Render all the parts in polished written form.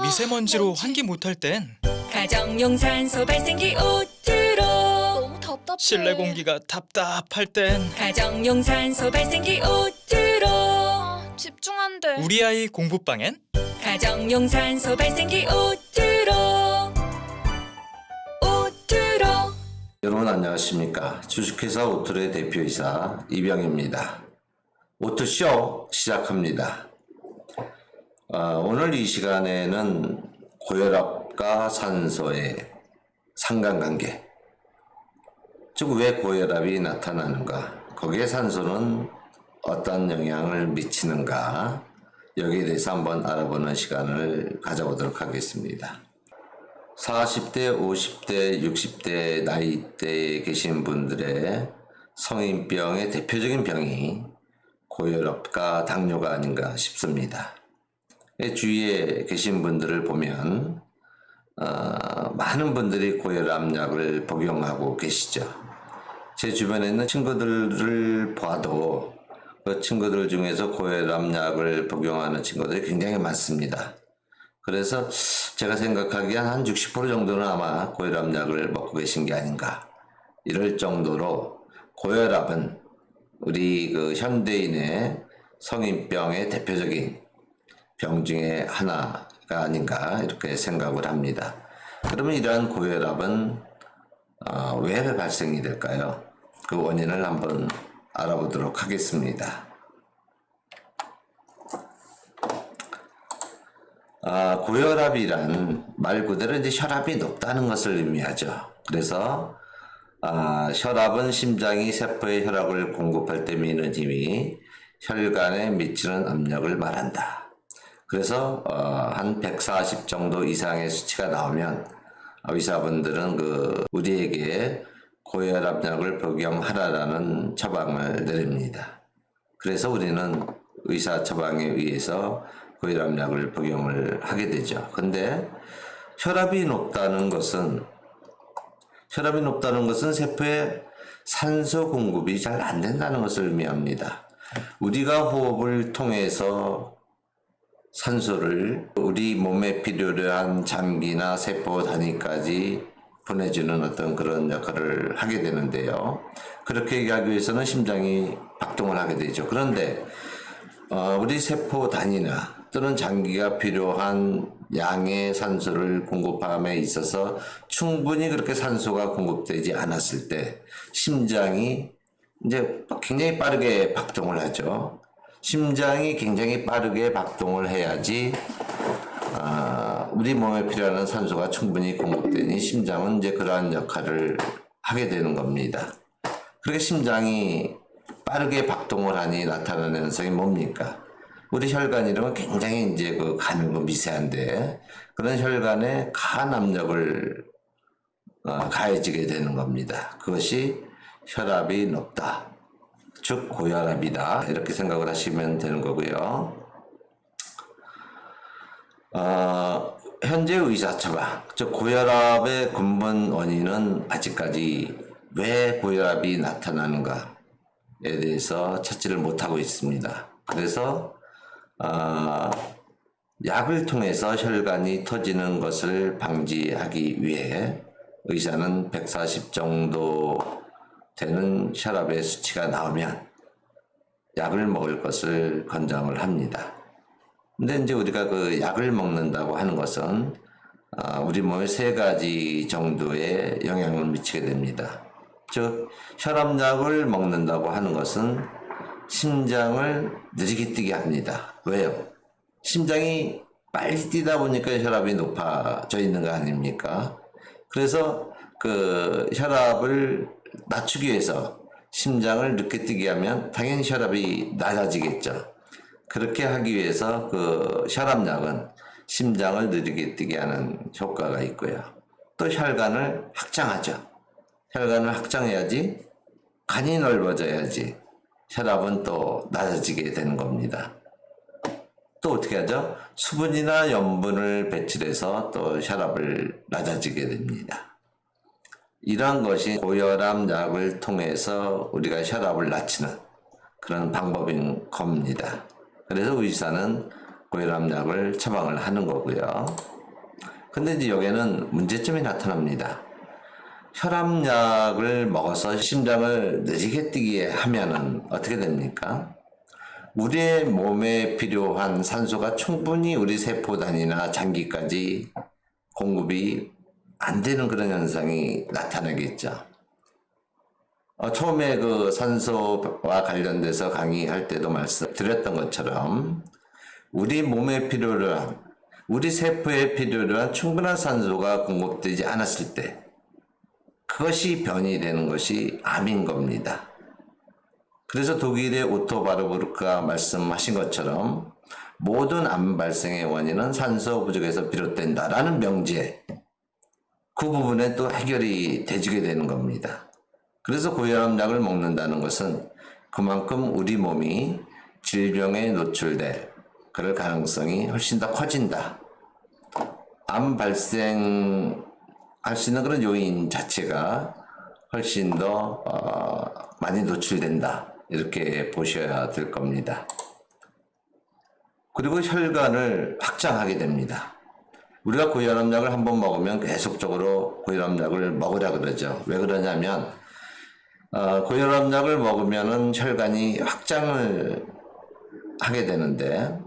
미세먼지로 먼지. 환기 못할 땐 가정용 산소 발생기 오트로 너무 답답해. 실내 공기가 답답할 땐 가정용 산소 발생기 오트로 집중 안 돼. 우리 아이 공부방엔 가정용 산소 발생기 오트로 여러분 안녕하십니까. 주식회사 오토의 대표이사 이병입니다. 오토쇼 시작합니다. 오늘 이 시간에는 고혈압과 산소의 상관관계, 즉 왜 고혈압이 나타나는가, 거기에 산소는 어떤 영향을 미치는가, 여기에 대해서 한번 알아보는 시간을 가져보도록 하겠습니다. 40대, 50대, 60대 나이대에 계신 분들의 성인병의 대표적인 병이 고혈압과 당뇨가 아닌가 싶습니다. 주위에 계신 분들을 보면 많은 분들이 고혈압약을 복용하고 계시죠. 제 주변에 있는 친구들을 봐도 그 친구들 중에서 고혈압약을 복용하는 친구들이 굉장히 많습니다. 그래서 제가 생각하기엔 한 60% 정도는 아마 고혈압약을 먹고 계신 게 아닌가, 이럴 정도로 고혈압은 우리 현대인의 성인병의 대표적인 병 중에 하나가 아닌가 이렇게 생각을 합니다. 그러면 이러한 고혈압은 왜 발생이 될까요? 그 원인을 한번 알아보도록 하겠습니다. 고혈압이란 말 그대로 이제 혈압이 높다는 것을 의미하죠. 그래서 혈압은 심장이 세포에 혈압을 공급할 때 미는 힘이 혈관에 미치는 압력을 말한다. 그래서 한 140 정도 이상의 수치가 나오면 의사분들은 우리에게 고혈압약을 복용하라라는 처방을 내립니다. 그래서 우리는 의사 처방에 의해서 고혈압약을 복용을 하게 되죠. 근데 혈압이 높다는 것은 세포에 산소 공급이 잘 안 된다는 것을 의미합니다. 우리가 호흡을 통해서 산소를 우리 몸에 필요로 한 장기나 세포 단위까지 보내주는 어떤 그런 역할을 하게 되는데요. 그렇게 하기 위해서는 심장이 박동을 하게 되죠. 그런데 우리 세포 단위나 또는 장기가 필요한 양의 산소를 공급함에 있어서 충분히 그렇게 산소가 공급되지 않았을 때 심장이 이제 굉장히 빠르게 박동을 하죠. 심장이 굉장히 빠르게 박동을 해야지 우리 몸에 필요한 산소가 충분히 공급되니 심장은 이제 그러한 역할을 하게 되는 겁니다. 그렇게 심장이 빠르게 박동을 하니 나타나는 현상이 뭡니까? 우리 혈관이라면 굉장히 이제 가늘고 미세한데 그런 혈관에 간 압력을 가해지게 되는 겁니다. 그것이 혈압이 높다, 즉 고혈압이다, 이렇게 생각을 하시면 되는 거고요. 현재 의사 처방, 즉 고혈압의 근본 원인은 아직까지 왜 고혈압이 나타나는가에 대해서 찾지를 못하고 있습니다. 그래서 약을 통해서 혈관이 터지는 것을 방지하기 위해 의사는 140 정도 되는 혈압의 수치가 나오면 약을 먹을 것을 권장을 합니다. 근데 이제 우리가 약을 먹는다고 하는 것은 우리 몸에 3가지 정도의 영향을 미치게 됩니다. 즉 혈압약을 먹는다고 하는 것은 심장을 느리게 뛰게 합니다. 왜요? 심장이 빨리 뛰다 보니까 혈압이 높아져 있는 거 아닙니까? 그래서 혈압을 낮추기 위해서 심장을 늦게 뛰게 하면 당연히 혈압이 낮아지겠죠. 그렇게 하기 위해서 혈압약은 심장을 느리게 뛰게 하는 효과가 있고요. 또 혈관을 확장하죠. 혈관을 확장해야지, 간이 넓어져야지 혈압은 또 낮아지게 되는 겁니다. 또 어떻게 하죠? 수분이나 염분을 배출해서 또 혈압을 낮아지게 됩니다. 이러한 것이 고혈압 약을 통해서 우리가 혈압을 낮추는 그런 방법인 겁니다. 그래서 의사는 고혈압약을 처방을 하는 거고요. 근데 이제 여기에는 문제점이 나타납니다. 혈압약을 먹어서 심장을 느리게 뛰게 하면은 어떻게 됩니까? 우리의 몸에 필요한 산소가 충분히 우리 세포 단위나 장기까지 공급이 안 되는 그런 현상이 나타나겠죠. 처음에 그 산소와 관련돼서 강의할 때도 말씀드렸던 것처럼 우리 몸에 필요로 한, 우리 세포에 필요로 한 충분한 산소가 공급되지 않았을 때 그것이 변이 되는 것이 암인 겁니다. 그래서 독일의 오토 바르부르크가 말씀하신 것처럼 모든 암 발생의 원인은 산소 부족에서 비롯된다라는 명제, 그 부분에 또 해결이 되지게 되는 겁니다. 그래서 고혈압약을 먹는다는 것은 그만큼 우리 몸이 질병에 노출될 그럴 가능성이 훨씬 더 커진다. 암 발생할 수 있는 그런 요인 자체가 훨씬 더 많이 노출된다. 이렇게 보셔야 될 겁니다. 그리고 혈관을 확장하게 됩니다. 우리가 고혈압약을 한번 먹으면 계속적으로 고혈압약을 먹으라 그러죠. 왜 그러냐면 고혈압약을 먹으면은 혈관이 확장을 하게 되는데,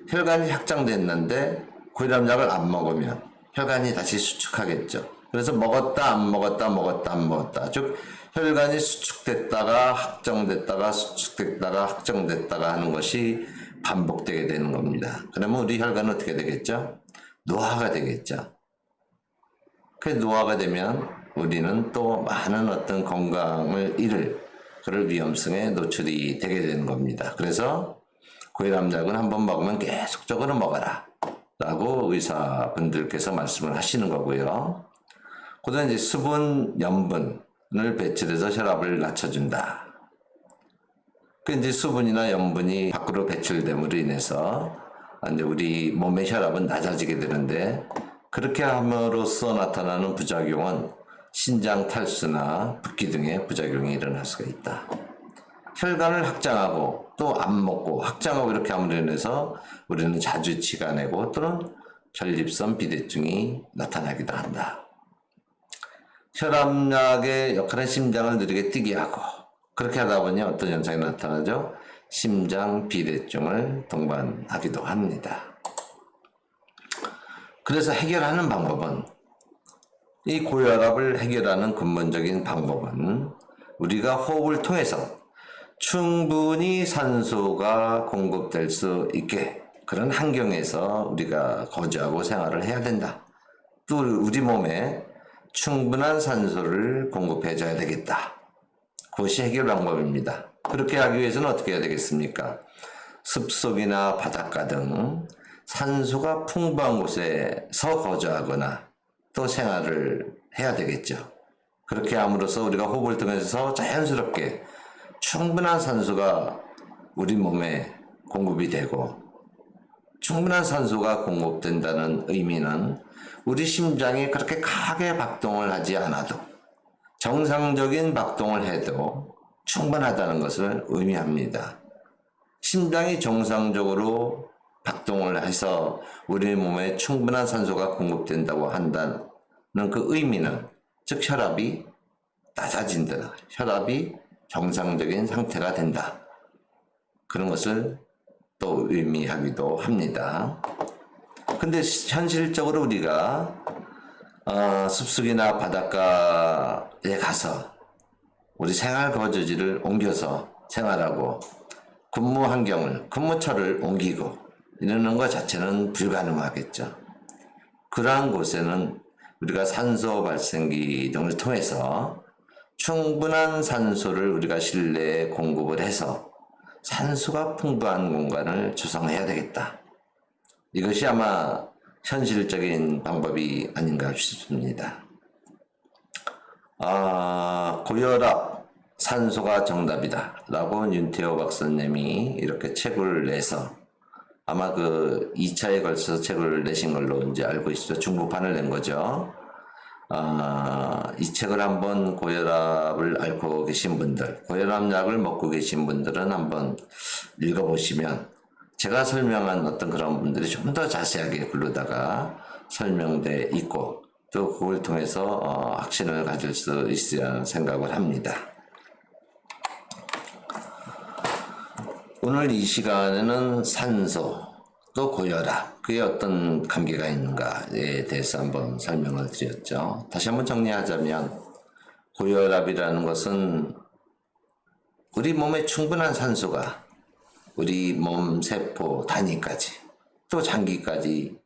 혈관이 확장됐는데 고혈압약을 안 먹으면 혈관이 다시 수축하겠죠. 그래서 먹었다 안 먹었다 먹었다 안 먹었다, 즉 혈관이 수축됐다가 확정됐다가 수축됐다가 확정됐다가 하는 것이 반복되게 되는 겁니다. 그러면 우리 혈관은 어떻게 되겠죠? 노화가 되겠죠. 그 노화가 되면 우리는 또 많은 어떤 건강을 잃을 그럴 위험성에 노출이 되게 되는 겁니다. 그래서 고혈압약은 한번 먹으면 계속적으로 먹어라 라고 의사분들께서 말씀을 하시는 거고요. 그다음 이제 수분, 염분을 배출해서 혈압을 낮춰준다. 그 이제 수분이나 염분이 밖으로 배출됨으로 인해서 이제 우리 몸의 혈압은 낮아지게 되는데, 그렇게 함으로써 나타나는 부작용은 신장 탈수나 붓기 등의 부작용이 일어날 수가 있다. 혈관을 확장하고 또 안 먹고 확장하고 이렇게 함으로 인해서 우리는 자주 치가 내고 또는 전립선 비대증이 나타나기도 한다. 혈압약의 역할은 심장을 느리게 뛰게 하고, 그렇게 하다 보니 어떤 현상이 나타나죠? 심장 비대증을 동반하기도 합니다. 그래서 해결하는 방법은, 이 고혈압을 해결하는 근본적인 방법은 우리가 호흡을 통해서 충분히 산소가 공급될 수 있게 그런 환경에서 우리가 거주하고 생활을 해야 된다. 또 우리 몸에 충분한 산소를 공급해줘야 되겠다. 그것이 해결 방법입니다. 그렇게 하기 위해서는 어떻게 해야 되겠습니까? 숲속이나 바닷가 등 산소가 풍부한 곳에서 거주하거나 또 생활을 해야 되겠죠. 그렇게 함으로써 우리가 호흡을 통해서 자연스럽게 충분한 산소가 우리 몸에 공급이 되고, 충분한 산소가 공급된다는 의미는 우리 심장이 그렇게 강하게 박동을 하지 않아도 정상적인 박동을 해도 충분하다는 것을 의미합니다. 심장이 정상적으로 박동을 해서 우리 몸에 충분한 산소가 공급된다고 한다는 그 의미는, 즉 혈압이 낮아진다, 혈압이 정상적인 상태가 된다, 그런 것을 또 의미하기도 합니다. 근데 현실적으로 우리가 숲속이나 바닷가에 가서 우리 생활 거주지를 옮겨서 생활하고 근무 환경을, 근무처를 옮기고 이러는 것 자체는 불가능하겠죠. 그러한 곳에는 우리가 산소 발생기 등을 통해서 충분한 산소를 우리가 실내에 공급을 해서 산소가 풍부한 공간을 조성해야 되겠다. 이것이 아마 현실적인 방법이 아닌가 싶습니다. 고혈압, 산소가 정답이다 라고 윤태호 박사님이 이렇게 책을 내서, 아마 그 2차에 걸쳐서 책을 내신 걸로 이제 알고 있어요. 중국판을 낸 거죠. 이 책을 한번 고혈압을 앓고 계신 분들, 고혈압약을 먹고 계신 분들은 한번 읽어보시면 제가 설명한 어떤 그런 분들이 좀 더 자세하게 글로다가 설명돼 있고 또 그걸 통해서 확신을 가질 수 있으리라 생각을 합니다. 오늘 이 시간에는 산소 또 고혈압 그게 어떤 관계가 있는가에 대해서 한번 설명을 드렸죠. 다시 한번 정리하자면 고혈압이라는 것은 우리 몸에 충분한 산소가 우리 몸 세포 단위까지 또 장기까지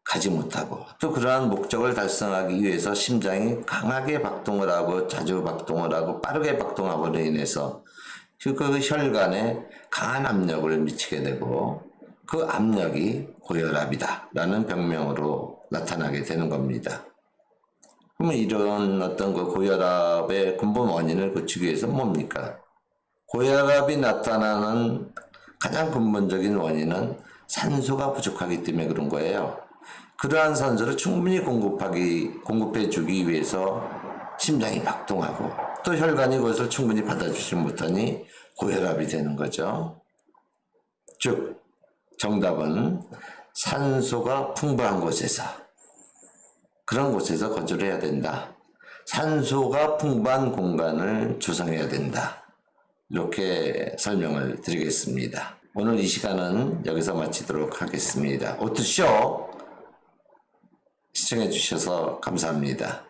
가지 못하고 또 그러한 목적을 달성하기 위해서 심장이 강하게 박동을 하고 자주 박동을 하고 빠르게 박동함으로 인해서 그 혈관에 강한 압력을 미치게 되고 그 압력이 고혈압이다 라는 병명으로 나타나게 되는 겁니다. 그러면 이런 어떤 그 고혈압의 근본 원인을 고치기 위해서 뭡니까? 고혈압이 나타나는 가장 근본적인 원인은 산소가 부족하기 때문에 그런 거예요. 그러한 산소를 충분히 공급해 주기 위해서 심장이 박동하고 또 혈관이 그것을 충분히 받아주지 못하니 고혈압이 되는 거죠. 즉 정답은 산소가 풍부한 곳에서 그런 곳에서 거주를 해야 된다. 산소가 풍부한 공간을 조성해야 된다. 이렇게 설명을 드리겠습니다. 오늘 이 시간은 여기서 마치도록 하겠습니다. 오투쇼 시청해 주셔서 감사합니다.